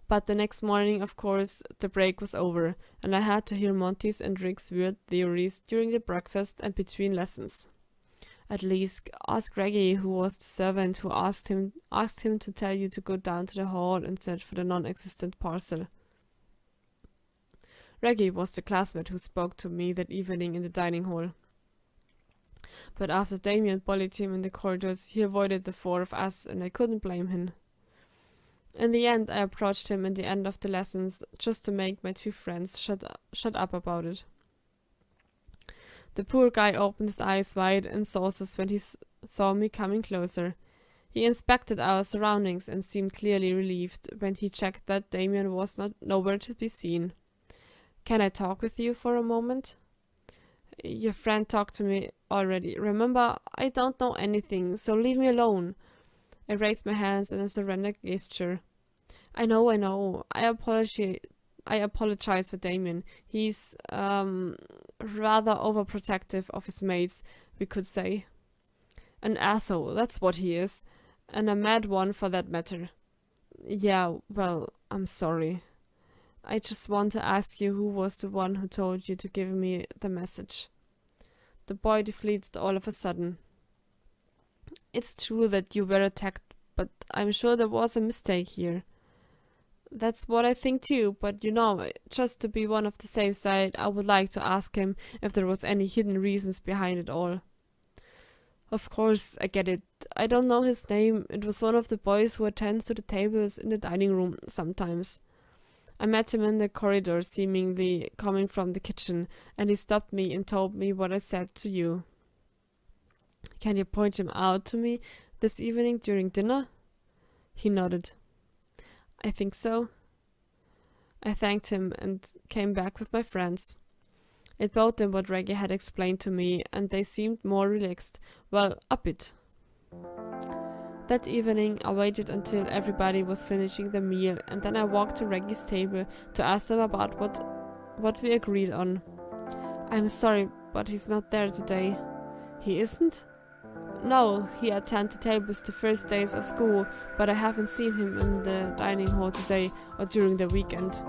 But the next morning, of course, the break was over, and I had to hear Monty's and Rick's weird theories during the breakfast and between lessons. At least ask Reggie, who was the servant who asked him to tell you to go down to the hall and search for the non-existent parcel. Reggie was the classmate who spoke to me that evening in the dining hall. But after Damien bullied him in the corridors, he avoided the four of us, and I couldn't blame him. In the end, I approached him at the end of the lessons just to make my two friends shut up about it. The poor guy opened his eyes wide and saucers when he saw me coming closer. He inspected our surroundings and seemed clearly relieved when he checked that Damien was nowhere to be seen. "Can I talk with you for a moment?" "Your friend talked to me already. Remember, I don't know anything, so leave me alone." I raised my hands in a surrender gesture. I know. I apologize for Damien. He's, rather overprotective of his mates, we could say. An asshole, that's what he is. And a mad one for that matter. Yeah, well, I'm sorry. I just want to ask you who was the one who told you to give me the message. The boy deflated all of a sudden. It's true that you were attacked, but I'm sure there was a mistake here. That's what I think too, but just to be one of the safe side, I would like to ask him if there was any hidden reasons behind it all. Of course, I get it. I don't know his name. It was one of the boys who attends to the tables in the dining room sometimes. I met him in the corridor, seemingly coming from the kitchen, and he stopped me and told me what I said to you. Can you point him out to me this evening during dinner? He nodded. I think so. I thanked him and came back with my friends. I told them what Reggie had explained to me, and they seemed more relaxed. Well, a bit. That evening, I waited until everybody was finishing their meal, and then I walked to Reggie's table to ask them about what we agreed on. I'm sorry, but he's not there today. He isn't? No, he attended tables the first days of school, but I haven't seen him in the dining hall today or during the weekend.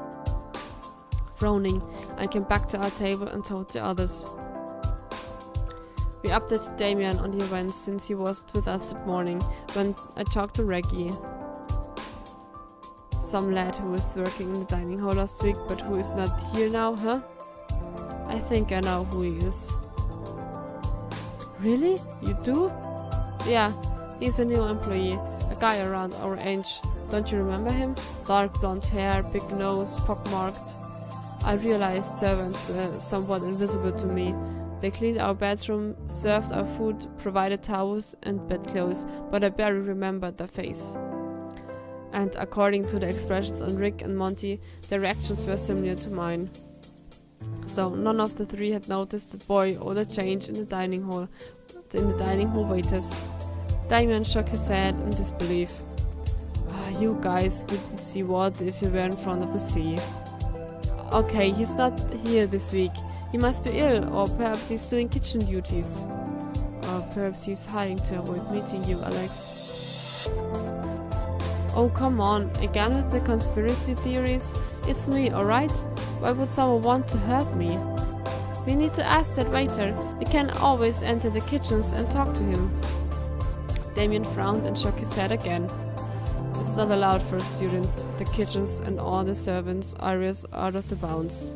Frowning, I came back to our table and told the others. We updated Damien on the events since he wasn't with us that morning when I talked to Reggie. Some lad who was working in the dining hall last week but who is not here now, huh? I think I know who he is. Really? You do? Yeah, he's a new employee, a guy around our age. Don't you remember him? Dark blonde hair, big nose, pockmarked. I realized servants were somewhat invisible to me. They cleaned our bedroom, served our food, provided towels and bedclothes, but I barely remembered their face. And according to the expressions on Rick and Monty, their reactions were similar to mine. So none of the three had noticed the boy or the change in the dining hall waiters. Damien shook his head in disbelief. You guys wouldn't see what if you were in front of the sea. Okay, he's not here this week. He must be ill, or perhaps he's doing kitchen duties. Or perhaps he's hiding to avoid meeting you, Alex. Oh, come on, again with the conspiracy theories? It's me, alright? Why would someone want to hurt me? We need to ask that waiter. We can always enter the kitchens and talk to him. Damien frowned and shook his head again. It's not allowed for students. The kitchens and all the servants' areas are out of the bounds.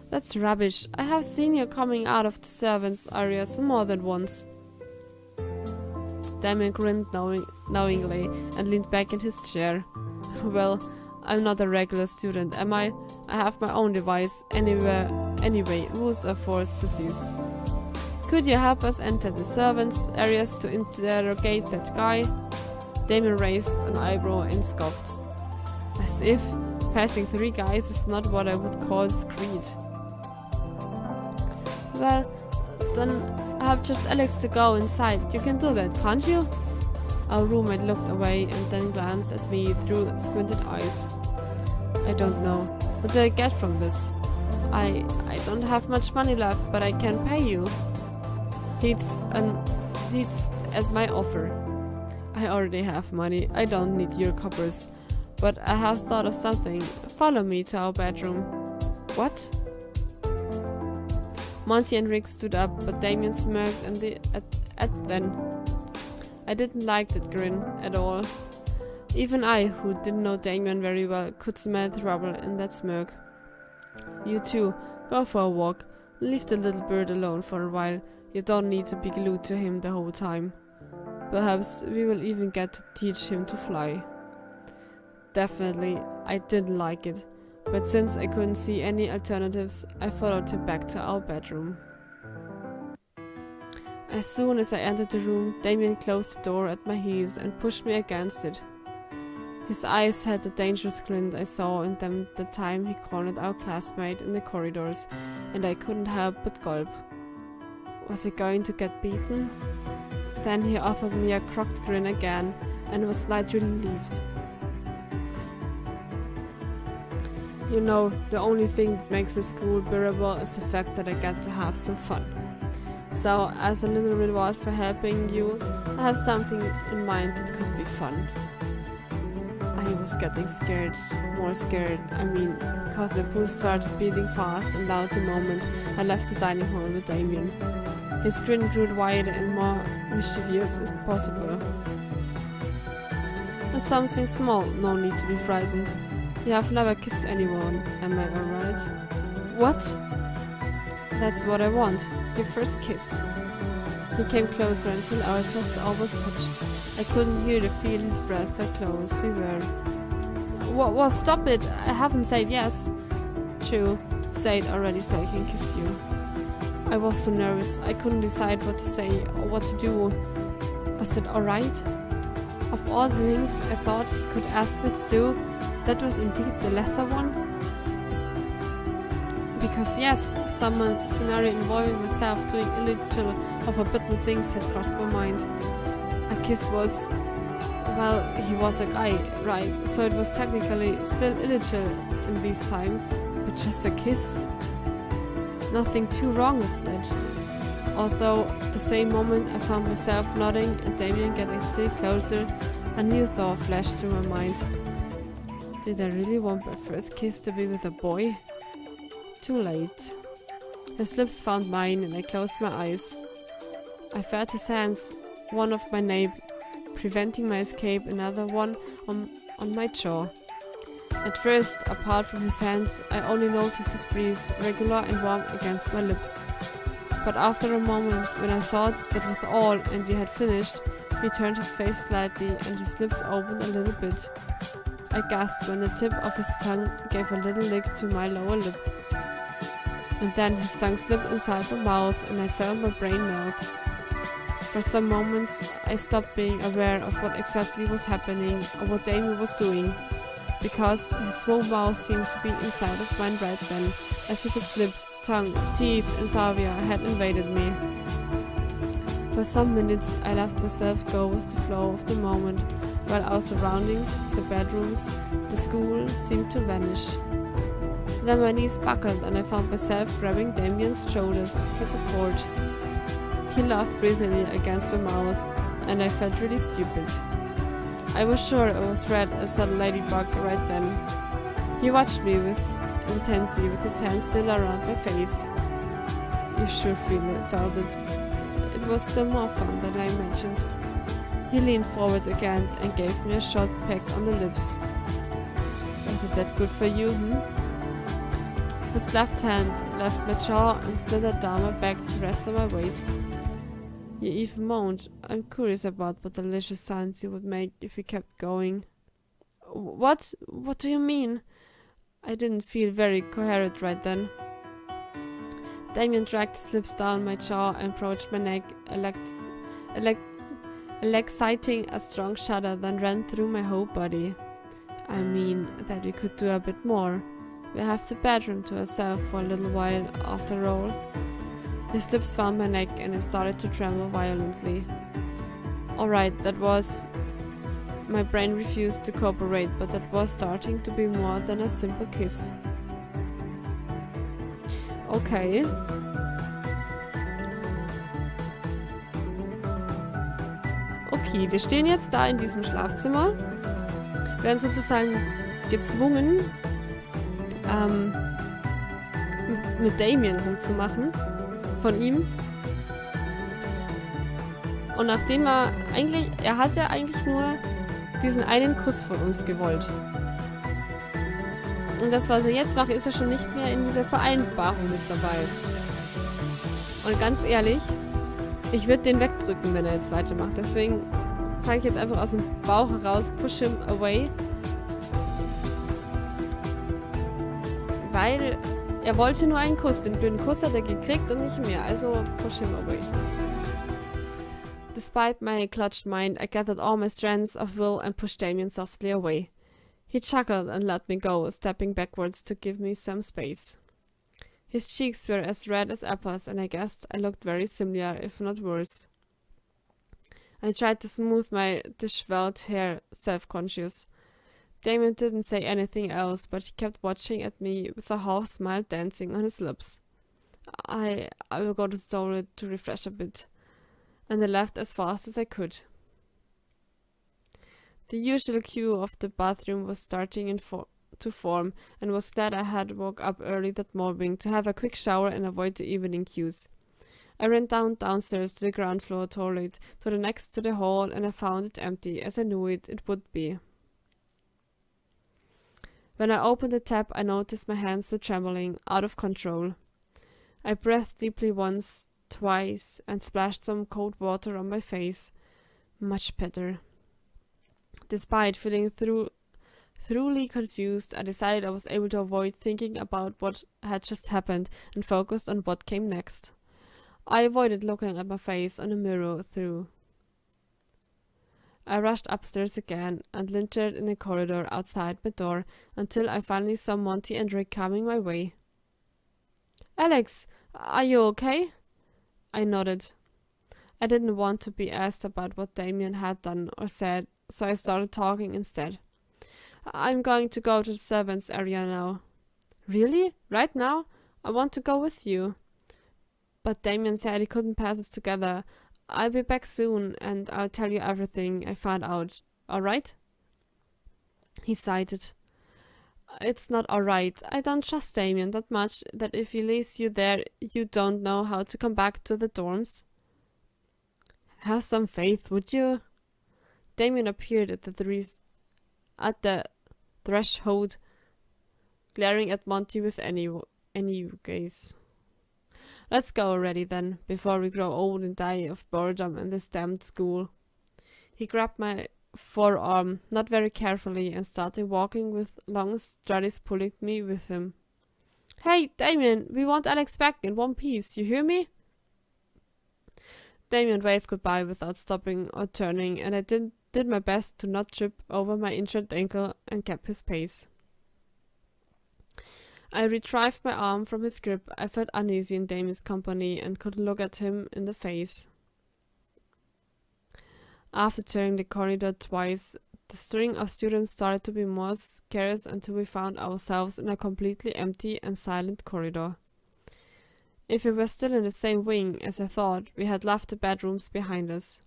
That's rubbish. I have seen you coming out of the servants' areas more than once. Damien grinned knowingly and leaned back in his chair. Well, I'm not a regular student, am I? I have my own device. Anyway, rules are for sissies. Could you help us enter the servants' areas to interrogate that guy? Damien raised an eyebrow and scoffed. As if passing 3 guys is not what I would call discreet. Well, then I have just Alex to go inside. You can do that, can't you? Our roommate looked away and then glanced at me through squinted eyes. I don't know. What do I get from this? I don't have much money left, but I can pay you. He's at my offer. I already have money. I don't need your coppers. But I have thought of something. Follow me to our bedroom. What? Monty and Rick stood up, but Damien smirked at them. I didn't like that grin at all. Even I, who didn't know Damien very well, could smell trouble in that smirk. You too, go for a walk. Leave the little bird alone for a while. You don't need to be glued to him the whole time. Perhaps we will even get to teach him to fly. Definitely, I didn't like it. But since I couldn't see any alternatives, I followed him back to our bedroom. As soon as I entered the room, Damien closed the door at my heels and pushed me against it. His eyes had the dangerous glint I saw in them the time he cornered our classmate in the corridors, and I couldn't help but gulp. Was he going to get beaten? Then he offered me a crooked grin again, and was slightly relieved. You know, the only thing that makes this school bearable is the fact that I get to have some fun. So, as a little reward for helping you, I have something in mind that could be fun. I was getting scared, more scared, because my pulse started beating fast and loud the moment I left the dining hall with Damien. His grin grew wider and more mischievous as possible. It's something small, no need to be frightened. You have never kissed anyone, am I alright? What? That's what I want, your first kiss. He came closer until our chest almost touched. I couldn't hear or feel his breath how close we were. What? Stop it! I haven't said yes. True, say it already so I can kiss you. I was so nervous, I couldn't decide what to say or what to do. Was that alright? Of all the things I thought he could ask me to do, that was indeed the lesser one. Because yes, some scenario involving myself doing illegal or forbidden things had crossed my mind. A kiss was, well, he was a guy, right? So it was technically still illegal in these times, but just a kiss? Nothing too wrong with that. Although at the same moment I found myself nodding and Damien getting still closer, a new thought flashed through my mind. Did I really want my first kiss to be with a boy? Too late. His lips found mine and I closed my eyes. I felt his hands, one of my nape, preventing my escape, another one on my jaw. At first, apart from his hands, I only noticed his breath, regular and warm against my lips. But after a moment, when I thought that was all and we had finished, he turned his face slightly and his lips opened a little bit. I gasped when the tip of his tongue gave a little lick to my lower lip. And then his tongue slipped inside my mouth and I felt my brain melt. For some moments, I stopped being aware of what exactly was happening or what Damien was doing, because his small mouth seemed to be inside of mine right then, as if his lips, tongue, teeth and salvia had invaded me. For some minutes, I let myself go with the flow of the moment, while our surroundings, the bedrooms, the school, seemed to vanish. Then my knees buckled and I found myself grabbing Damien's shoulders for support. He laughed breathily against my mouth and I felt really stupid. I was sure I was red as a ladybug right then. He watched me with intensity with his hands still around my face. You sure felt it. It was still more fun than I imagined. He leaned forward again and gave me a short peck on the lips. Was it that good for you, His left hand left my jaw and slithered down my back to rest on my waist. He even moaned. I'm curious about what delicious sounds he would make if he kept going. What? What do you mean? I didn't feel very coherent right then. Damien dragged his lips down my jaw and approached my neck, exciting a strong shudder that ran through my whole body. I mean, that we could do a bit more. We have the bedroom to ourselves for a little while, after all. His lips found my neck and I started to tremble violently. Alright, that was... My brain refused to cooperate, but that was starting to be more than a simple kiss. Okay. Okay, wir stehen jetzt da in diesem Schlafzimmer Wir werden sozusagen gezwungen, mit Damien rumzumachen. Von ihm. Und nachdem er hat ja eigentlich nur diesen einen Kuss von uns gewollt. Und das, was er jetzt macht, ist er schon nicht mehr in dieser Vereinbarung mit dabei. Und ganz ehrlich, ich würde den wegdrücken, wenn er jetzt weitermacht. Deswegen sage ich jetzt einfach aus dem Bauch heraus, push him away. Weil er wollte nur einen Kuss. Den blöden Kuss hat er gekriegt und nicht mehr. Also push him away. Despite my clutched mind, I gathered all my strengths of will and pushed Damien softly away. He chuckled and let me go, stepping backwards to give me some space. His cheeks were as red as apples, and I guessed I looked very similar, if not worse. I tried to smooth my disheveled hair, self-conscious. Damien didn't say anything else, but he kept watching at me with a half smile dancing on his lips. I will go to the toilet to refresh a bit. And I left as fast as I could. The usual queue of the bathroom was starting to form, and was glad I had woke up early that morning to have a quick shower and avoid the evening queues. I ran downstairs to the ground floor toilet, to the next to the hall, and I found it empty, as I knew it would be. When I opened the tap, I noticed my hands were trembling, out of control. I breathed deeply once, twice, and splashed some cold water on my face. Much better. Despite feeling thoroughly confused, I decided I was able to avoid thinking about what had just happened and focused on what came next. I avoided looking at my face on the mirror through. I rushed upstairs again and lingered in the corridor outside my door until I finally saw Monty and Rick coming my way. Alex, are you okay? I nodded. I didn't want to be asked about what Damien had done or said, so I started talking instead. I'm going to go to the servants' area now. Really? Right now? I want to go with you. But Damien said he couldn't pass us together. I'll be back soon, and I'll tell you everything I found out. Alright? He sighed. It's not alright. I don't trust Damien that much that if he leaves you there, you don't know how to come back to the dorms. Have some faith, would you? Damien appeared at the threshold, glaring at Monty with any gaze. Let's go already then, before we grow old and die of boredom in this damned school. He grabbed my forearm, not very carefully, and started walking with long strides, pulling me with him. Hey, Damien, we want Alex back in one piece, you hear me? Damien waved goodbye without stopping or turning, and I did my best to not trip over my injured ankle and kept his pace. I retrieved my arm from his grip. I felt uneasy in Damien's company and couldn't look at him in the face. After turning the corridor twice, the string of students started to be more scarce until we found ourselves in a completely empty and silent corridor. If we were still in the same wing as I thought, we had left the bedrooms behind us.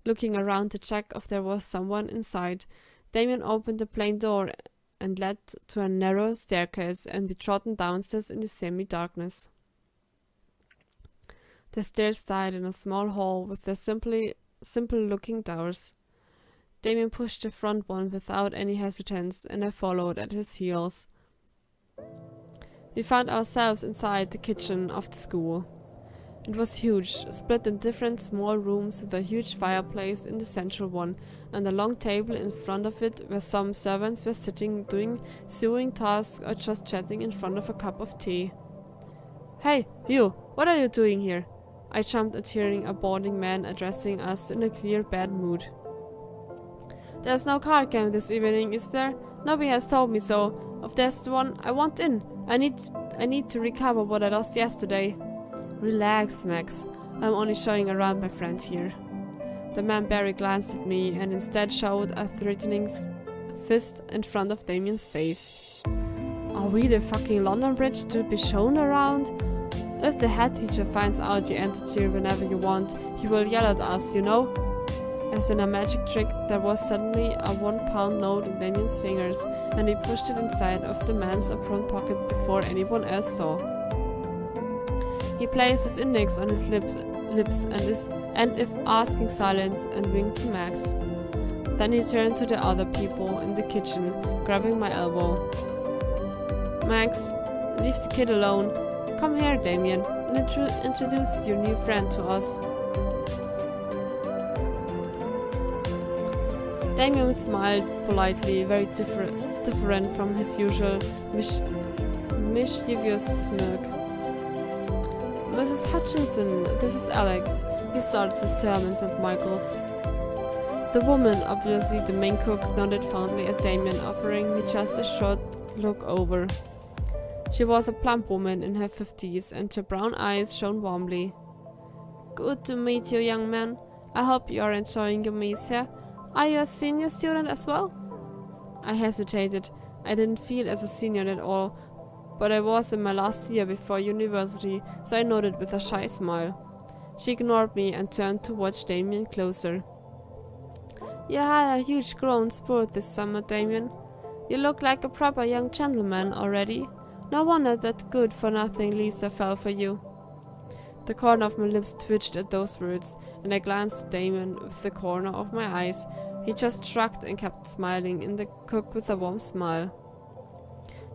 Looking around to check if there was someone inside, Damien opened the plain door and led to a narrow staircase, and we trodden downstairs in the semi-darkness. The stairs died in a small hall with their simple-looking doors. Damien pushed the front one without any hesitance, and I followed at his heels. We found ourselves inside the kitchen of the school. It was huge, split in different small rooms with a huge fireplace in the central one, and a long table in front of it where some servants were sitting doing sewing tasks or just chatting in front of a cup of tea. Hey, you! What are you doing here? I jumped at hearing a balding man addressing us in a clear bad mood. There's no card game this evening, is there? Nobody has told me so. If there's the one, I want in. I need to recover what I lost yesterday. Relax, Max. I'm only showing around my friend here. The man barely glanced at me and instead showed a threatening fist in front of Damien's face. Are we the fucking London Bridge to be shown around? If the head teacher finds out you entered here whenever you want, he will yell at us, you know? I As in a magic trick, there was suddenly a 1-pound note in Damien's fingers, and he pushed it inside of the man's apron pocket before anyone else saw. He placed his index on his lips and if asking silence and winked to Max. Then he turned to the other people in the kitchen, grabbing my elbow. Max, leave the kid alone. Come here, Damien, and introduce your new friend to us. Damien smiled politely, very different from his usual mischievous smirk. Mrs. Hutchinson, this is Alex. He started his term in St. Michael's. The woman, obviously the main cook, nodded fondly at Damien, offering me just a short look over. She was a plump woman in her 50s, and her brown eyes shone warmly. Good to meet you, young man. I hope you are enjoying your meals here. Are you a senior student as well? I hesitated. I didn't feel as a senior at all, but I was in my last year before university, so I nodded with a shy smile. She ignored me and turned to watch Damien closer. You had a huge grown spurt this summer, Damien. You look like a proper young gentleman already. No wonder that good-for-nothing Lisa fell for you. The corner of my lips twitched at those words, and I glanced at Damien with the corner of my eyes. He just shrugged and kept smiling in the cook with a warm smile.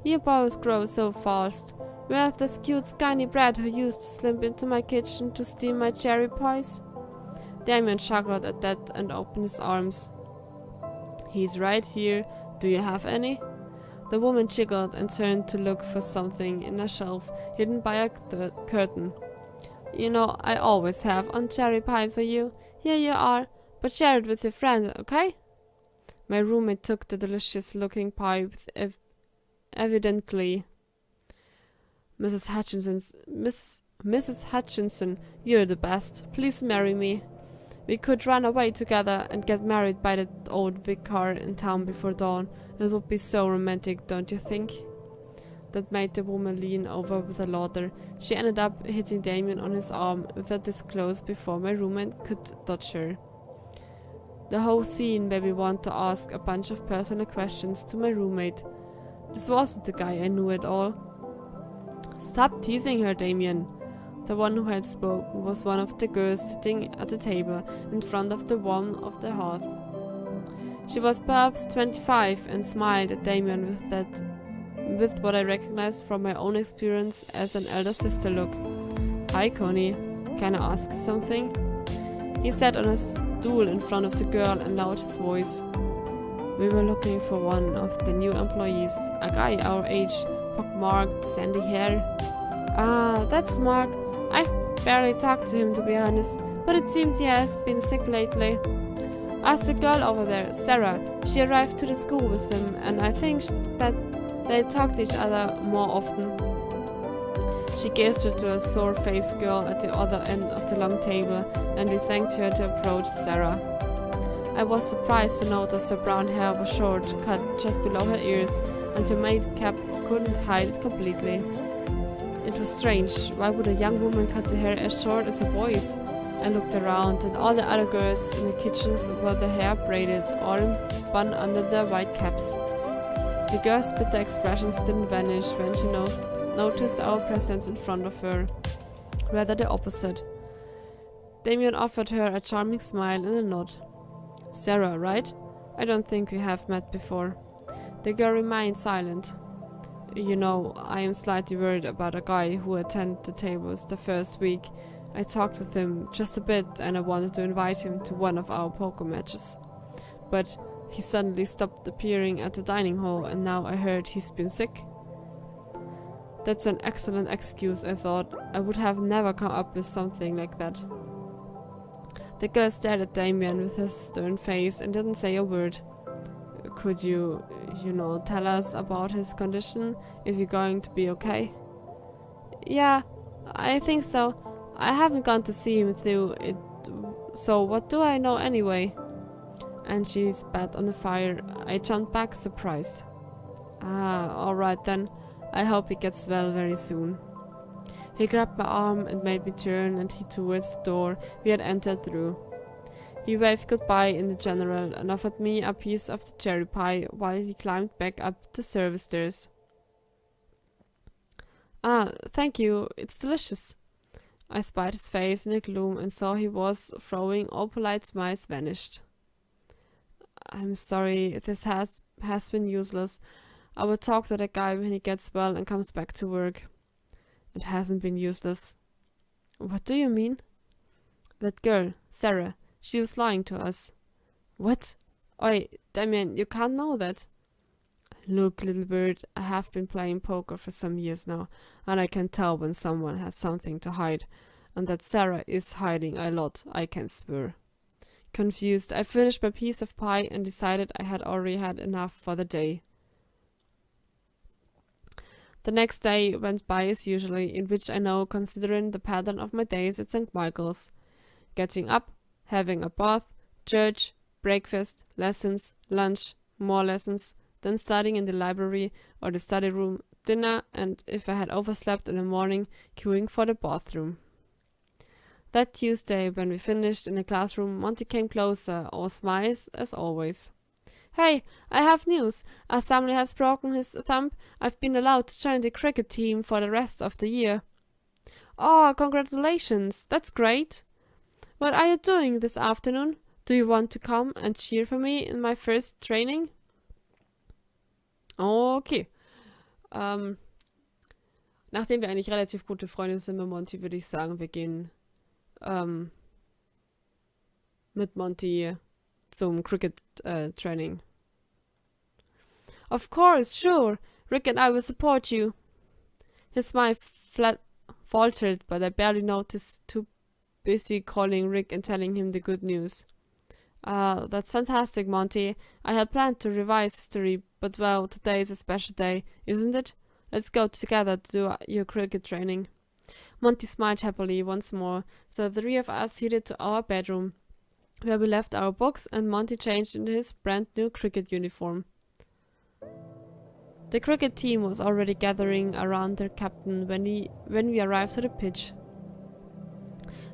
You boys grow so fast. Where's this cute skinny brat who used to slip into my kitchen to steal my cherry pies? Damien chuckled at that and opened his arms. He's right here. Do you have any? The woman giggled and turned to look for something in a shelf hidden by a curtain. You know, I always have on cherry pie for you. Here you are, but share it with your friend, okay? My roommate took the delicious-looking pie with evident glee. Mrs. Hutchinson, you're the best. Please marry me. We could run away together and get married by that old vicar in town before dawn. It would be so romantic, don't you think? That made the woman lean over with a laughter. She ended up hitting Damien on his arm with her disclosed before my roommate could dodge her. The whole scene made me want to ask a bunch of personal questions to my roommate. This wasn't the guy I knew at all. Stop teasing her, Damien. The one who had spoken was one of the girls sitting at the table in front of the warmth of the hearth. She was perhaps 25 and smiled at Damien with what I recognized from my own experience as an elder sister look. Hi, Connie. Can I ask something? He sat on a stool in front of the girl and lowered his voice. We were looking for one of the new employees, a guy our age, pockmarked, sandy hair. Ah, that's Mark. I've barely talked to him, to be honest, but it seems he has been sick lately. Ask the girl over there, Sarah. She arrived to the school with him, and I think that they talk to each other more often. She gestured to a sore-faced girl at the other end of the long table, and we thanked her to approach Sarah. I was surprised to notice her brown hair was short, cut just below her ears, and her maid cap couldn't hide it completely. It was strange. Why would a young woman cut her hair as short as a boy's? I looked around, and all the other girls in the kitchens were their hair braided or in bun under their white caps. The girl's bitter expressions didn't vanish when she noticed our presence in front of her. Rather the opposite. Damien offered her a charming smile and a nod. Sarah, right? I don't think we have met before. The girl remained silent. You know, I am slightly worried about a guy who attended the tables the first week. I talked with him just a bit and I wanted to invite him to one of our poker matches. But he suddenly stopped appearing at the dining hall and now I heard he's been sick. That's an excellent excuse, I thought. I would have never come up with something like that. The girl stared at Damien with his stern face and didn't say a word. Could you tell us about his condition? Is he going to be okay? Yeah, I think so. I haven't gone to see him through it, so what do I know anyway? And she spat on the fire. I jumped back, surprised. Ah, alright then. I hope he gets well very soon. He grabbed my arm and made me turn and head towards the door we had entered through. He waved goodbye in the general and offered me a piece of the cherry pie while he climbed back up the service stairs. Ah, thank you, it's delicious. I spied his face in the gloom and saw he was throwing all polite smiles vanished. I'm sorry, this has been useless. I will talk to that guy when he gets well and comes back to work. It hasn't been useless. What do you mean? That girl, Sarah, she was lying to us. What? Oi, Damien, you can't know that. Look, little bird, I have been playing poker for some years now, and I can tell when someone has something to hide, and that Sarah is hiding a lot, I can swear. Confused, I finished my piece of pie and decided I had already had enough for the day. The next day went by as usually, in which I know, considering the pattern of my days at St. Michael's. Getting up, having a bath, church, breakfast, lessons, lunch, more lessons, then studying in the library or the study room, dinner, and if I had overslept in the morning, queuing for the bathroom. That Tuesday, when we finished in the classroom, Monty came closer, all smiles as always. Hey, I have news. As Sammy has broken his thumb, I've been allowed to join the cricket team for the rest of the year. Oh, congratulations, that's great. What are you doing this afternoon? Do you want to come and cheer for me in my first training? Okay. Nachdem wir eigentlich relativ gute Freunde sind mit Monty, würde ich sagen, wir gehen mit Monty zum Cricket-Training. Of course, sure. Rick and I will support you. His smile faltered, but I barely noticed, too busy calling Rick and telling him the good news. That's fantastic, Monty. I had planned to revise history, but well, today is a special day, isn't it? Let's go together to do your cricket training. Monty smiled happily once more, so the three of us headed to our bedroom, where we left our books and Monty changed into his brand new cricket uniform. The cricket team was already gathering around their captain when we arrived to the pitch.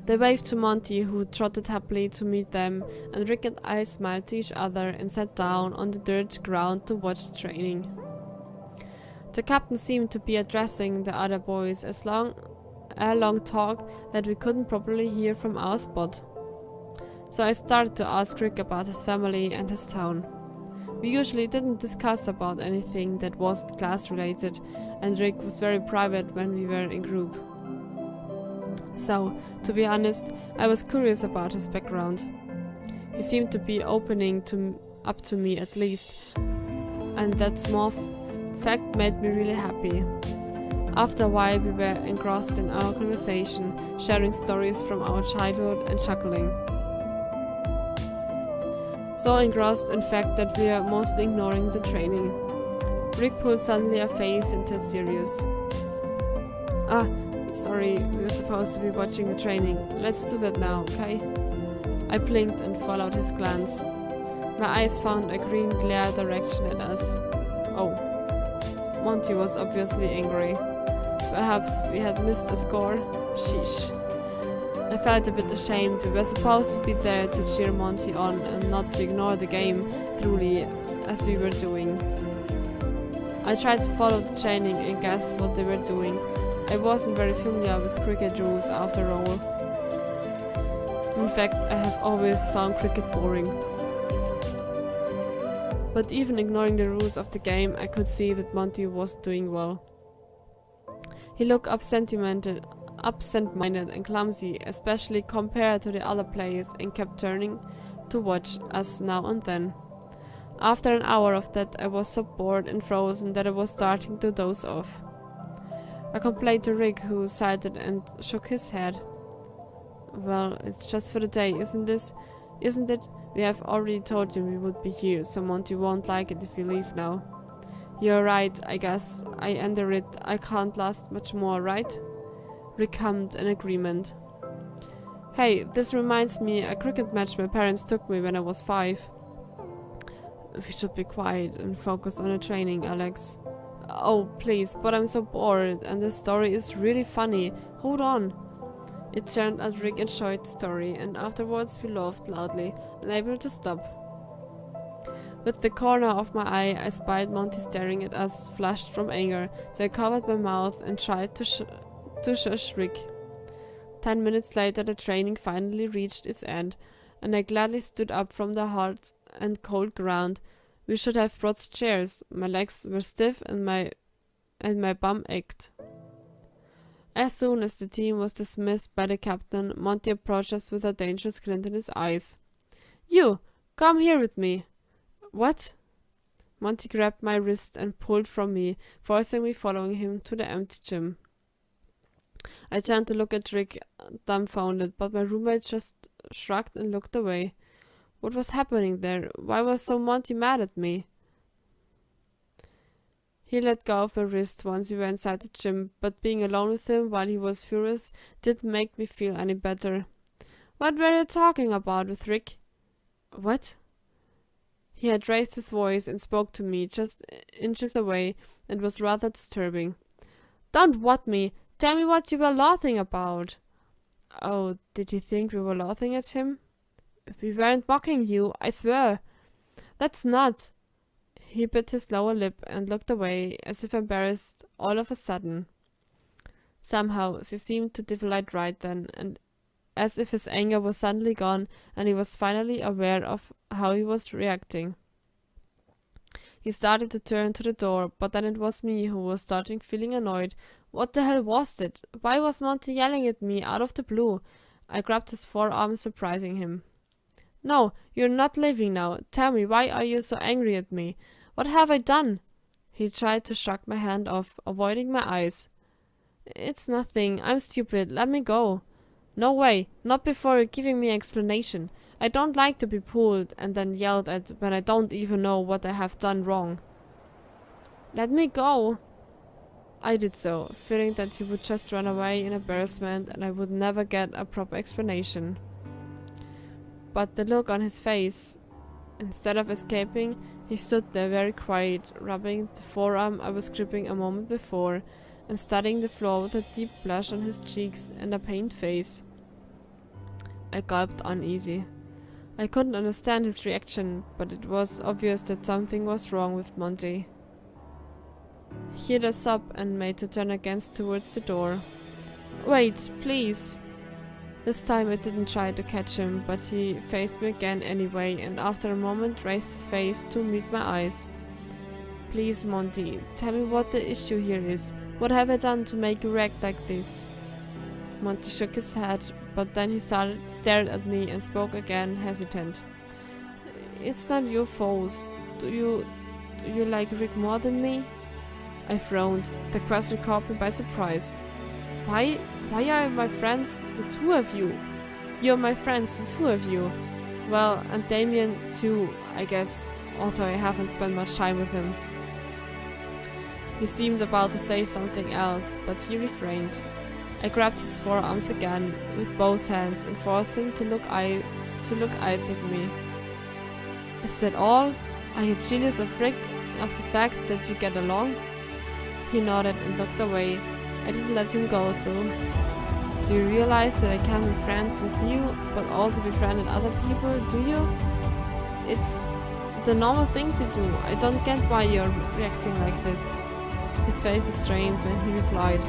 They waved to Monty, who trotted happily to meet them, and Rick and I smiled to each other and sat down on the dirt ground to watch the training. The captain seemed to be addressing the other boys a long talk that we couldn't properly hear from our spot. So I started to ask Rick about his family and his town. We usually didn't discuss about anything that wasn't class related, and Rick was very private when we were in group. So, to be honest, I was curious about his background. He seemed to be opening up to me at least, and that small fact made me really happy. After a while we were engrossed in our conversation, sharing stories from our childhood and chuckling. So engrossed, in fact, that we were mostly ignoring the training. Rick pulled suddenly a face and turned serious. Sorry, we were supposed to be watching the training. Let's do that now, okay? I blinked and followed his glance. My eyes found a green glare direction at us. Oh. Monty was obviously angry. Perhaps we had missed a score? Sheesh. I felt a bit ashamed. We were supposed to be there to cheer Monty on and not to ignore the game thoroughly as we were doing. I tried to follow the training and guess what they were doing. I wasn't very familiar with cricket rules after all. In fact, I have always found cricket boring. But even ignoring the rules of the game, I could see that Monty was doing well. He looked absent-minded and clumsy, especially compared to the other players, and kept turning to watch us now and then. After an hour of that, I was so bored and frozen that I was starting to doze off. I complained to Rick, who sighed and shook his head. Well, it's just for the day, isn't it? We have already told him we would be here, so Monty won't like it if we leave now. You're right, I guess. I enter it. I can't last much more, right? Rick hummed in agreement. Hey, this reminds me a cricket match my parents took me when I was 5. We should be quiet and focus on the training, Alex. Oh, please, but I'm so bored and the story is really funny. Hold on. It turned out Rick enjoyed the story, and afterwards we laughed loudly, unable to stop. With the corner of my eye, I spied Monty staring at us, flushed from anger, so I covered my mouth and tried to shush Rick. 10 minutes later, the training finally reached its end, and I gladly stood up from the hard and cold ground. We should have brought chairs. My legs were stiff and my bum ached. As soon as the team was dismissed by the captain, Monty approached us with a dangerous glint in his eyes. "You, come here with me." "What?" Monty grabbed my wrist and pulled from me, forcing me following him to the empty gym. I turned to look at Rick, dumbfounded, but my roommate just shrugged and looked away. What was happening there? Why was so Monty mad at me? He let go of my wrist once we were inside the gym, but being alone with him while he was furious didn't make me feel any better. "What were you talking about with Rick?" "What?" He had raised his voice and spoke to me just inches away, and was rather disturbing. "Don't what me! Tell me what you were laughing about." Oh, did he think we were laughing at him? "We weren't mocking you, I swear." "That's not." He bit his lower lip and looked away, as if embarrassed all of a sudden. Somehow, she seemed to develop right then, and as if his anger was suddenly gone, and he was finally aware of how he was reacting. He started to turn to the door, but then it was me who was starting feeling annoyed. What the hell was it? Why was Monty yelling at me out of the blue? I grabbed his forearm, surprising him. "No, you're not leaving now. Tell me, why are you so angry at me? What have I done?" He tried to shrug my hand off, avoiding my eyes. "It's nothing. I'm stupid. Let me go." "No way. Not before you're giving me an explanation. I don't like to be pulled and then yelled at when I don't even know what I have done wrong." "Let me go." I did so, fearing that he would just run away in embarrassment and I would never get a proper explanation. But the look on his face, instead of escaping, he stood there very quiet, rubbing the forearm I was gripping a moment before, and studying the floor with a deep blush on his cheeks and a pained face. I gulped uneasy. I couldn't understand his reaction, but it was obvious that something was wrong with Monty. He heard a sob and made to turn against towards the door. "Wait, please." This time I didn't try to catch him, but he faced me again anyway, and after a moment raised his face to meet my eyes. "Please, Monty, tell me what the issue here is. What have I done to make you react like this?" Monty shook his head, but then he stared at me and spoke again, hesitant. "It's not your fault. Do you like Rick more than me?" I frowned. The question caught me by surprise. Why are my friends, the two of you? You're my friends, the two of you. Well, and Damien too, I guess, although I haven't spent much time with him. He seemed about to say something else, but he refrained. I grabbed his forearms again with both hands and forced him to look eyes with me. "Is that all? Are you jealous of Rick and of the fact that we get along?" He nodded and looked away. I didn't let him go though. "Do you realize that I can be friends with you, but also befriend other people, do you? It's the normal thing to do. I don't get why you're reacting like this." His face was strained when he replied.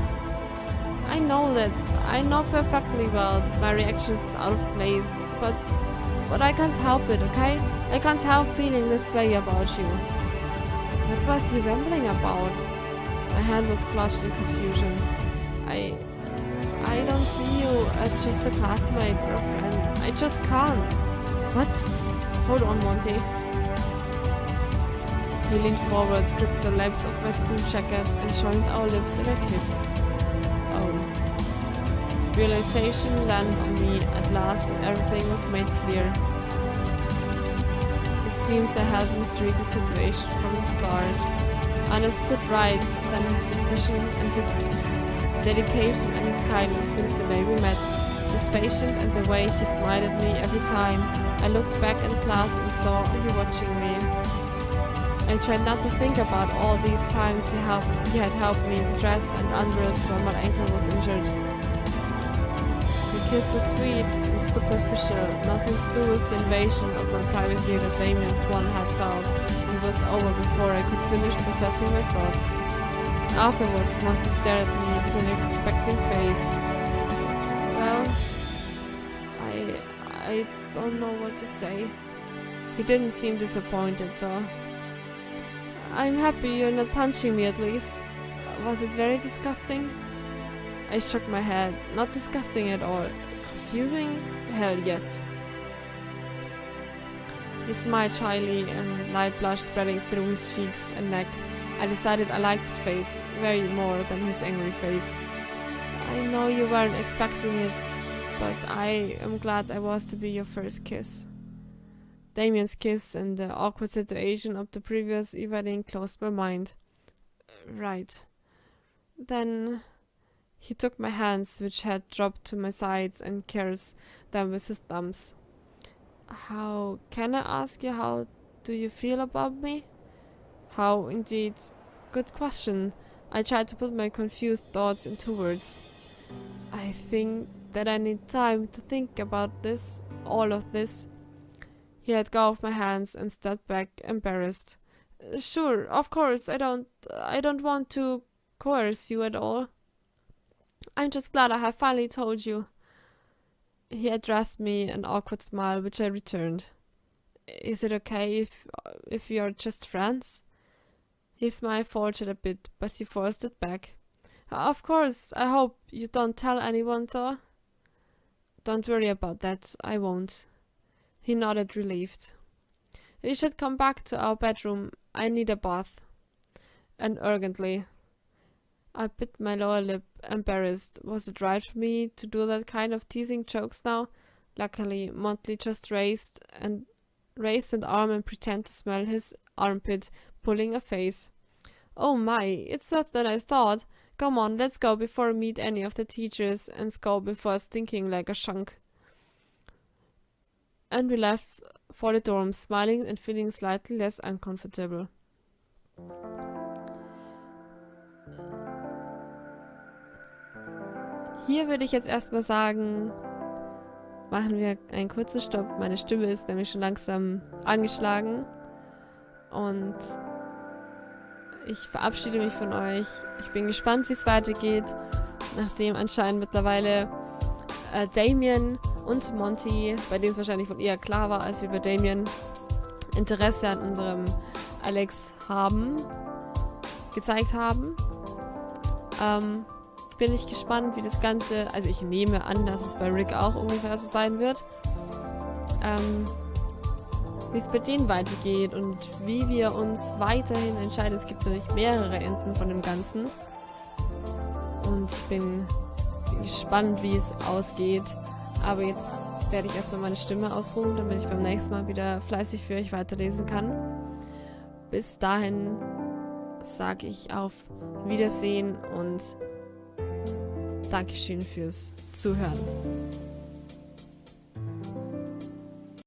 I know perfectly well that my reaction is out of place, but I can't help it, okay? I can't help feeling this way about you." What was he rambling about? My hand was clutched in confusion. I don't see you as just a classmate or a friend. I just can't. What? Hold on, Monty. He leaned forward, gripped the lapels of my school jacket, and joined our lips in a kiss. Oh. Realization landed on me at last, and everything was made clear. It seems I had misread the situation from the start. I understood right then his decision and his dedication and his kindness since the day we met, his patience and the way he smiled at me every time I looked back in class and saw he watching me. I tried not to think about all these times he had helped me to dress and undress when my ankle was injured. He kiss was sweet and superficial, nothing to do with the invasion of my privacy that Damien's one had felt, and was over before I could finish processing my thoughts. Afterwards, Monty stared at me with an expecting face. Well, I don't know what to say. He didn't seem disappointed, though. I'm happy you're not punching me, at least. Was it very disgusting? I shook my head. Not disgusting at all. Confusing? Hell yes. He smiled shyly, and light blush spreading through his cheeks and neck. I decided I liked that face, very more than his angry face. I know you weren't expecting it, but I am glad I was to be your first kiss. Damien's kiss and the awkward situation of the previous evening closed my mind. Right. Then he took my hands, which had dropped to my sides, and caressed them with his thumbs. How can I ask you, how do you feel about me? How indeed? Good question. I tried to put my confused thoughts into words. I think that I need time to think about this, all of this. He let go of my hands and stepped back, embarrassed. Sure, of course, I don't want to coerce you at all. I'm just glad I have finally told you. He addressed me an awkward smile, which I returned. Is it okay if we are just friends? His smile faltered a bit, but he forced it back. Of course, I hope you don't tell anyone, though. Don't worry about that, I won't. He nodded, relieved. We should come back to our bedroom. I need a bath. And urgently. I bit my lower lip, embarrassed. Was it right for me to do that kind of teasing jokes now? Luckily, Monty just raised an arm and pretended to smell his armpit, pulling a face. Oh my, it's wetter than I thought. Come on, let's go before we meet any of the teachers and go before stinking like a skunk. And we left for the dorm, smiling and feeling slightly less uncomfortable. Hier würde ich jetzt erstmal sagen, machen wir einen kurzen Stopp. Meine Stimme ist nämlich schon langsam angeschlagen. Und ich verabschiede mich von euch. Ich bin gespannt, wie es weitergeht, nachdem anscheinend mittlerweile Damien und Monty, bei denen es wahrscheinlich wohl eher klar war, als wir bei Damien, Interesse an unserem Alex gezeigt haben. Bin ich gespannt, wie das Ganze, also ich nehme an, dass es bei Rick auch ungefähr so sein wird, wie es bei denen weitergeht und wie wir uns weiterhin entscheiden. Es gibt natürlich mehrere Enden von dem Ganzen und ich bin gespannt, wie es ausgeht, aber jetzt werde ich erstmal meine Stimme ausruhen, damit ich beim nächsten Mal wieder fleißig für euch weiterlesen kann. Bis dahin sage ich auf Wiedersehen und Dankeschön fürs Zuhören.